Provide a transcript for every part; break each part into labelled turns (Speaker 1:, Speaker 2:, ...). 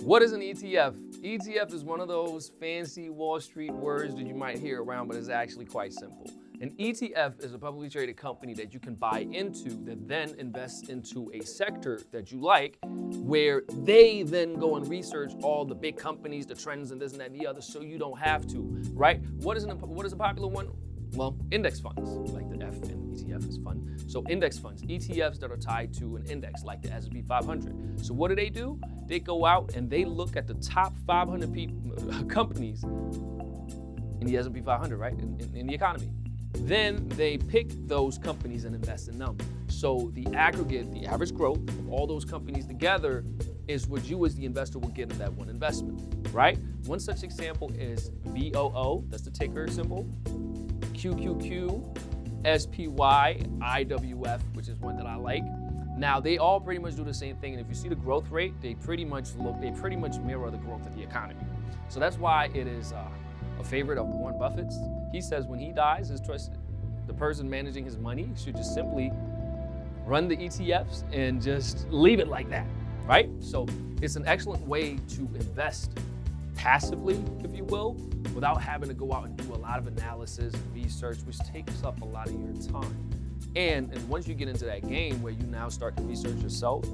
Speaker 1: What is an ETF? ETF is one of those fancy Wall Street words that you might hear around, but it's actually quite simple. An ETF is a publicly traded company that you can buy into that then invests into a sector that you like, where they then go and research all the big companies, the trends and this and that and the other, so you don't have to, right? What is a popular one? Well, index funds, like the F in ETF is fun. So index funds, ETFs that are tied to an index like the S&P 500. So what do? They go out and they look at the top 500 companies in the S&P 500, right? In the economy. Then they pick those companies and invest in them. So the aggregate, the average growth of all those companies together is what you as the investor will get in that one investment, right? One such example is VOO, that's the ticker symbol, QQQ, SPY, IWF, which is one that I like. Now, they all pretty much do the same thing, and if you see the growth rate, they pretty much mirror the growth of the economy. So that's why it is a favorite of Warren Buffett's. He says when he dies, the person managing his money should just simply run the ETFs and just leave it like that, right? So it's an excellent way to invest passively, if you will, without having to go out and do a lot of analysis and research, which takes up a lot of your time. And once you get into that game where you now start to research yourself,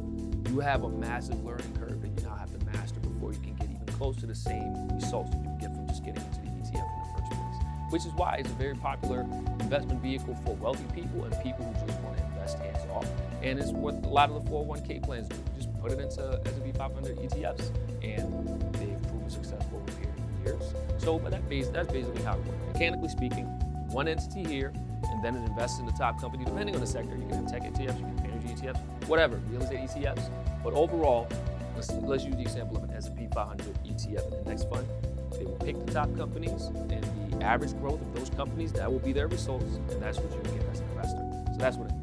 Speaker 1: you have a massive learning curve that you now have to master before you can get even close to the same results that you can get from just getting into the ETF in the first place. Which is why it's a very popular investment vehicle for wealthy people and people who just want to invest hands off. And it's what a lot of the 401k plans do. Just put it into S&P 500 ETFs, and they've proven successful over a period of years. So but that's basically how it works. Mechanically speaking, one entity here, and then it invests in the top company, depending on the sector. You can have tech ETFs, you can have energy ETFs, whatever, real estate ETFs. But overall, let's use the example of an S&P 500 ETF and index fund. They will pick the top companies, and the average growth of those companies, that will be their results, and that's what you get as an investor. So that's what it is.